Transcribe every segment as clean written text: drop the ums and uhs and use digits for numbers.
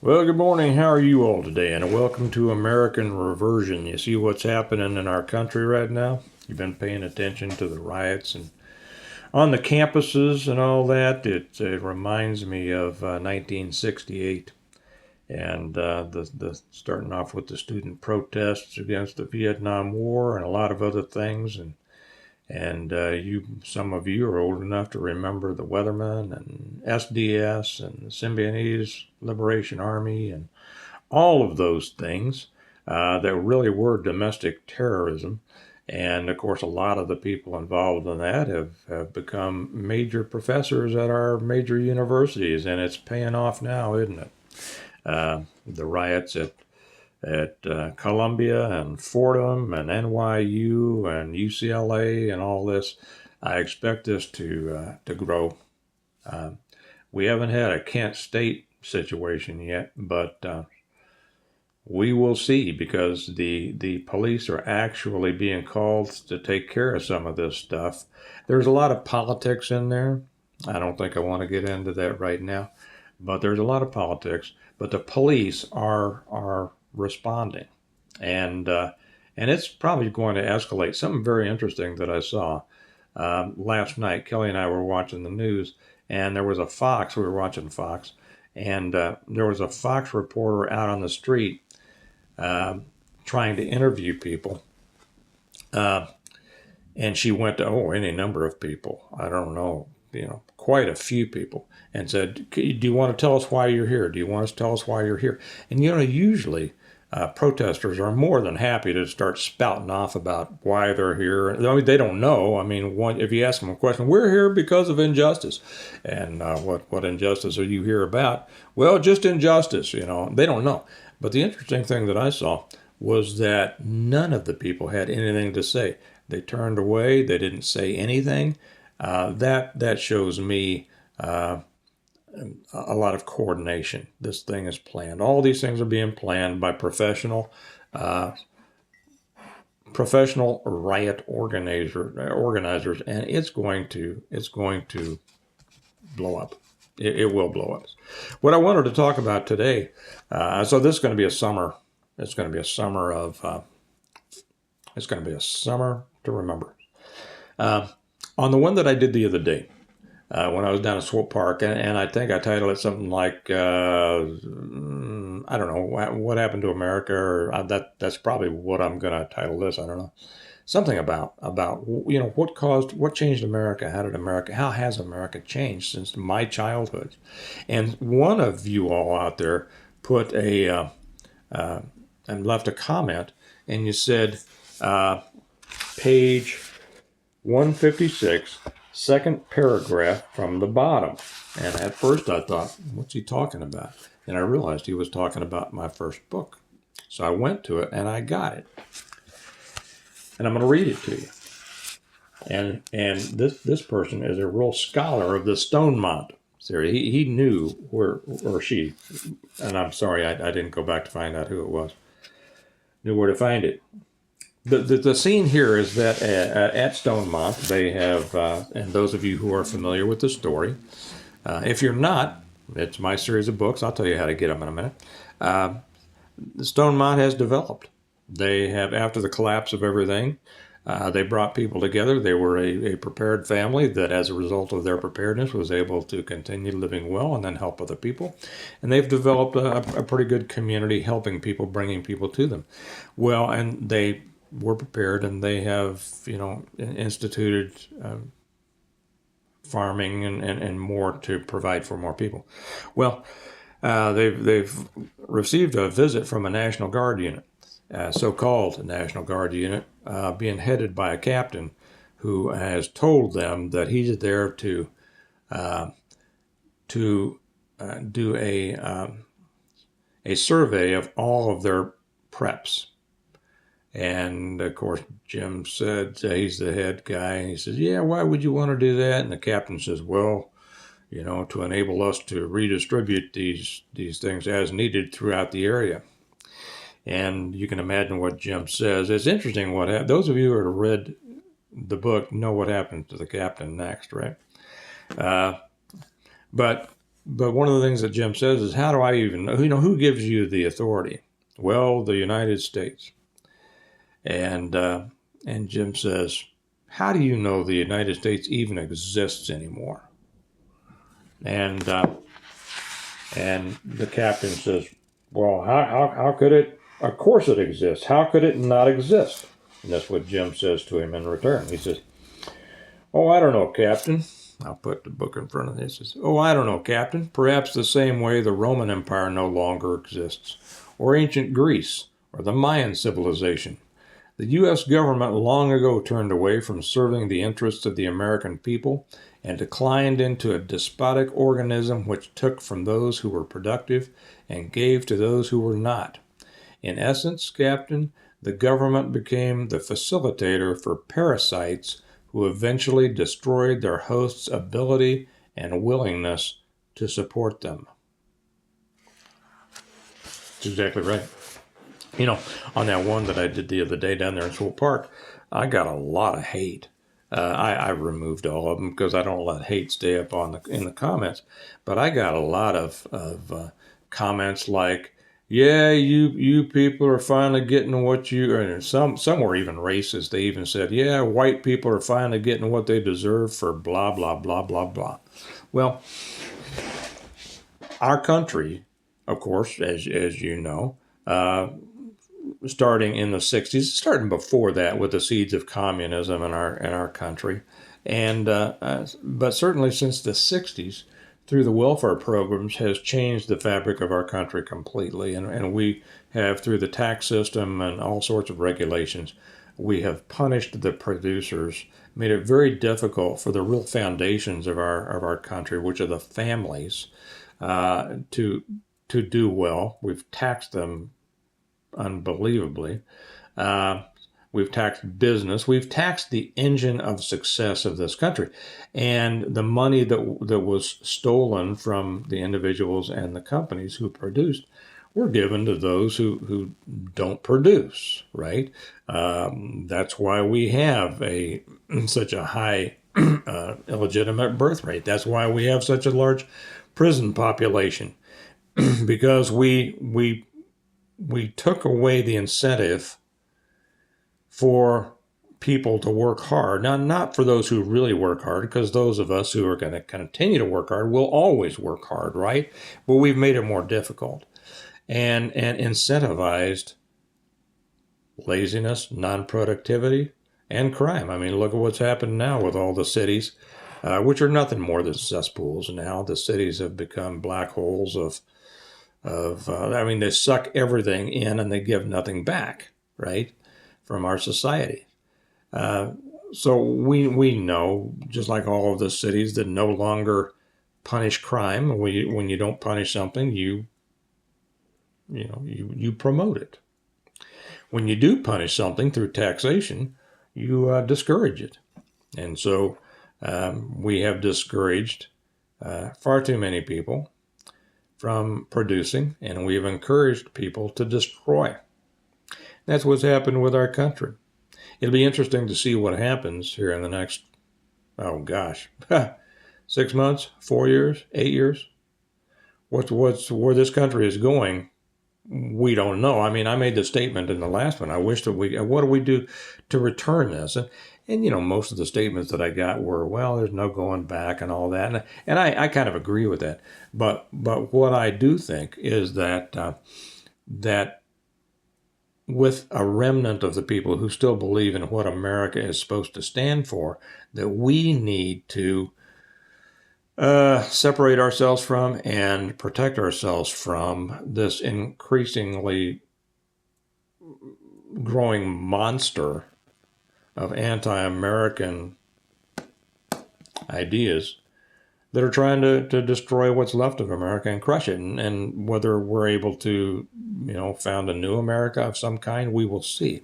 Well, good morning. How are you all today? And welcome to American Reversion. You see what's happening in our country right now? You've been paying attention to the riots and on the campuses and all that. It reminds me of 1968 and the starting off with the student protests against the Vietnam War and a lot of other things. And some of you are old enough to remember the Weathermen and SDS and the Symbionese Liberation Army and all of those things that really were domestic terrorism. And of course, a lot of the people involved in that have become major professors at our major universities, and it's paying off now, isn't it? The riots at Columbia and Fordham and NYU and UCLA and all this. I expect this to grow. We haven't had a Kent State situation yet, but we will see because the police are actually being called to take care of some of this stuff. There's a lot of politics in there. I don't think I want to get into that right now, but there's a lot of politics. But the police are responding, and it's probably going to escalate. Something very interesting that I saw last night. Kelly and I were watching the news, and there was a Fox. We were watching Fox, and there was a Fox reporter out on the street trying to interview people. Uh, and she went to, any number of people. I don't know, quite a few people, and said, do you want to tell us why you're here? Do you want to tell us why you're here? And, usually protesters are more than happy to start spouting off about why they're here. I mean, they don't know. I mean, if you ask them a question, we're here because of injustice. And what injustice are you here about? Well, just injustice, They don't know. But the interesting thing that I saw was that none of the people had anything to say. They turned away. They didn't say anything. That shows me a lot of coordination. This thing is planned. All these things are being planned by uh, professional riot organizers, and it's going to blow up. It will blow up. What I wanted to talk about today. So this is going to be a summer. It's going to be a summer of. It's going to be a summer to remember. On the one that I did the other day, when I was down at Swope Park, and I think I titled it something like, I don't know, what happened to America, or that's probably what I'm going to title this. I don't know. Something about what changed America? How has America changed since my childhood? And one of you all out there put and left a comment, and you said, page 156, second paragraph from the bottom. And at first I thought, what's he talking about? And I realized he was talking about my first book. So I went to it and I got it. And I'm going to read it to you. And this person is a real scholar of the Stonemont series. He knew where, or she, and I'm sorry I didn't go back to find out who it was, knew where to find it. The scene here is that at Stonemont, they have, and those of you who are familiar with the story, if you're not, it's my series of books. I'll tell you how to get them in a minute. Stonemont has developed. They have, after the collapse of everything, they brought people together. They were a prepared family that, as a result of their preparedness, was able to continue living well and then help other people. And they've developed a pretty good community, helping people, bringing people to them. Well, and they were prepared, and they have, instituted farming and more to provide for more people. Well, they've received a visit from a National Guard unit, so-called National Guard unit, being headed by a captain who has told them that he's there to do a survey of all of their preps. And of course, Jim said, he's the head guy, and he says, yeah, why would you want to do that? And the captain says, well, to enable us to redistribute these things as needed throughout the area. And you can imagine what Jim says. It's interesting what happened. Those of you who have read the book know what happened to the captain next, right? But But one of the things that Jim says is, how do I even know? Who gives you the authority? Well, the United States. And Jim says, how do you know the United States even exists anymore? And the captain says, well, how could it? Of course it exists. How could it not exist? And that's what Jim says to him in return. He says, oh, I don't know, Captain. I'll put the book in front of this. He says, oh, I don't know, Captain. Perhaps the same way the Roman Empire no longer exists, or ancient Greece, or the Mayan civilization. The U.S. government long ago turned away from serving the interests of the American people and declined into a despotic organism which took from those who were productive and gave to those who were not. In essence, Captain, the government became the facilitator for parasites who eventually destroyed their host's ability and willingness to support them. That's exactly right. On that one that I did the other day down there in Swope Park, I got a lot of hate. I removed all of them because I don't let hate stay up in the comments. But I got a lot of comments like, "Yeah, you people are finally getting what you," or some were even racist. They even said, "Yeah, white people are finally getting what they deserve for blah blah blah blah blah." Well, our country, of course, as you know. Starting in the 60s, starting before that with the seeds of communism in our country, and but certainly since the 60s, through the welfare programs, has changed the fabric of our country completely. And we have, through the tax system and all sorts of regulations, we have punished the producers, made it very difficult for the real foundations of our country, which are the families, to do well. We've taxed them unbelievably. We've taxed business. We've taxed the engine of success of this country. And the money that was stolen from the individuals and the companies who produced were given to those who don't produce, right? That's why we have such a high illegitimate birth rate. That's why we have such a large prison population, because we took away the incentive for people to work hard. Now, not for those who really work hard, because those of us who are going to continue to work hard will always work hard, right? But we've made it more difficult and incentivized laziness, non-productivity, and crime. I mean, look at what's happened now with all the cities, which are nothing more than cesspools now. The cities have become black holes they suck everything in and they give nothing back, right, from our society. So we know, just like all of the cities that no longer punish crime, when you don't punish something, you promote it. When you do punish something through taxation, you discourage it. And so we have discouraged far too many people from producing, and we've encouraged people to destroy. That's what's happened with our country. It'll be interesting to see what happens here in the next, 6 months, 4 years, 8 years. What's where this country is going, we don't know. I mean, I made the statement in the last one. I wish that what do we do to return this? And most of the statements that I got were, well, there's no going back and all that. And I kind of agree with that. But what I do think is that that with a remnant of the people who still believe in what America is supposed to stand for, that we need to separate ourselves from and protect ourselves from this increasingly growing monster of anti-American ideas that are trying to destroy what's left of America and crush it. And whether we're able to, found a new America of some kind, we will see.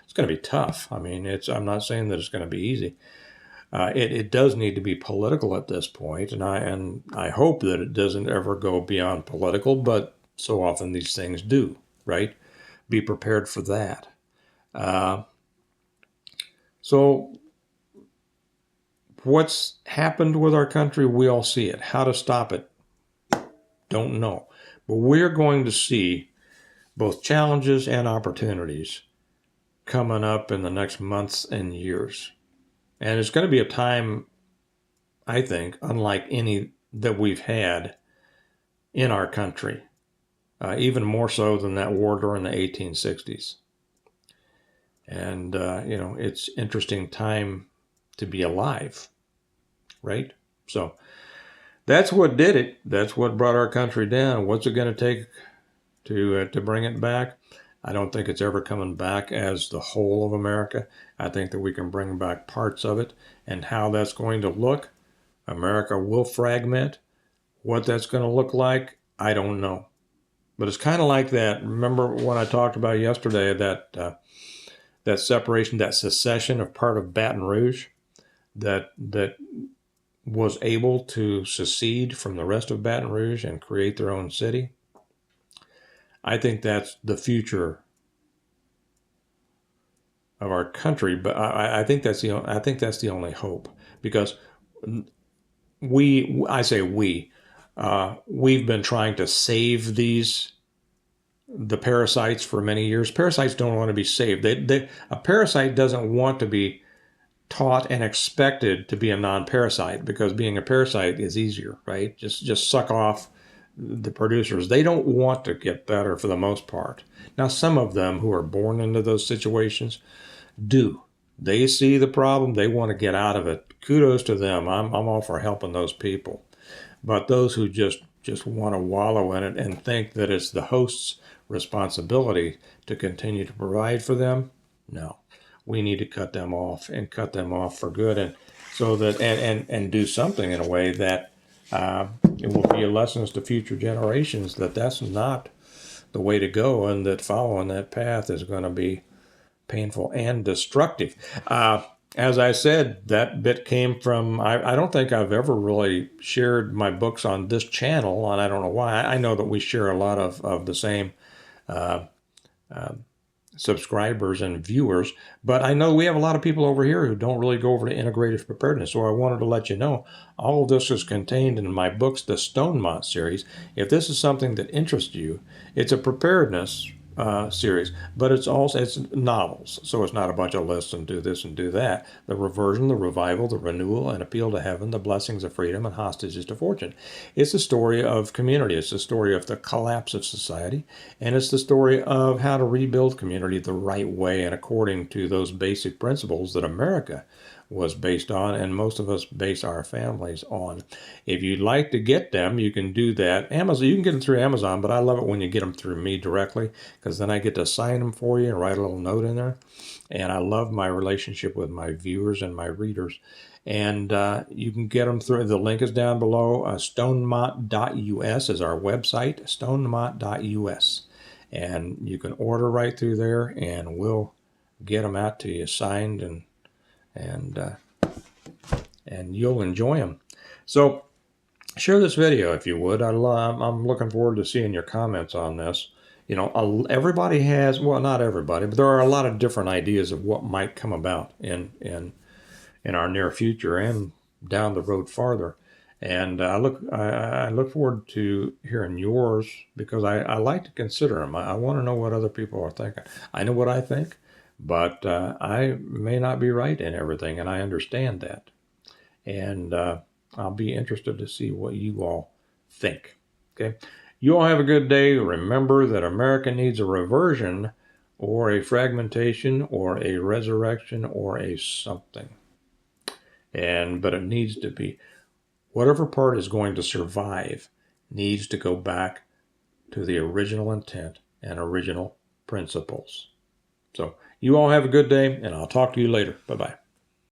It's going to be tough. I mean, I'm not saying that it's going to be easy. It does need to be political at this point, and I hope that it doesn't ever go beyond political, but so often these things do, right? Be prepared for that. So what's happened with our country, we all see it. How to stop it, don't know. But we're going to see both challenges and opportunities coming up in the next months and years. And it's going to be a time, I think, unlike any that we've had in our country, even more so than that war during the 1860s. And, it's interesting time to be alive, right? So that's what did it. That's what brought our country down. What's it going to take to bring it back? I don't think it's ever coming back as the whole of America. I think that we can bring back parts of it, and how that's going to look. America will fragment. What that's going to look like, I don't know. But it's kind of like that. Remember when I talked about yesterday that separation, that secession of part of Baton Rouge that was able to secede from the rest of Baton Rouge and create their own city? I think that's the future of our country, but I think that's the only hope, because we've been trying to save the parasites for many years. Parasites don't want to be saved. A parasite doesn't want to be taught and expected to be a non-parasite, because being a parasite is easier, right? Just suck off the producers. They don't want to get better for the most part. Now, some of them who are born into those situations do. They see the problem. They want to get out of it. Kudos to them. I'm all for helping those people. But those who just want to wallow in it and think that it's the host's responsibility to continue to provide for them, no. We need to cut them off, and cut them off for good, and so that and do something in a way that it will be lessons to future generations that that's not the way to go, and that following that path is going to be painful and destructive. As I said, that bit came from, I don't think I've ever really shared my books on this channel, and I don't know why. I know that we share a lot of the same subscribers and viewers, but I know we have a lot of people over here who don't really go over to integrative preparedness. So I wanted to let you know all of this is contained in my books, the Stonemont series. If this is something that interests you, it's a preparedness series, but it's novels, so it's not a bunch of lists and do this and do that. The reversion, the revival, the renewal, and appeal to heaven, the blessings of freedom, and hostages to fortune. It's the story of community. It's the story of the collapse of society, and it's the story of how to rebuild community the right way and according to those basic principles that America was based on, and most of us base our families on. If you'd like to get them, you can do that. Amazon, you can get them through Amazon, but I love it when you get them through me directly, because then I get to sign them for you and write a little note in there. And I love my relationship with my viewers and my readers. And you can get them through, the link is down below. Stonemont.us is our website, stonemont.us. And you can order right through there, and we'll get them out to you signed, and you'll enjoy them. So share this video if you would. I'm looking forward to seeing your comments on this. Everybody has, well, not everybody, but there are a lot of different ideas of what might come about in our near future and down the road farther. And I look forward to hearing yours, because I like to consider them. I want to know what other people are thinking. I know what I think, but I may not be right in everything, and I understand that. And I'll be interested to see what you all think. Okay? You all have a good day. Remember that America needs a reversion, or a fragmentation, or a resurrection, or a something. But it needs to be, whatever part is going to survive needs to go back to the original intent and original principles. So you all have a good day, and I'll talk to you later. Bye-bye.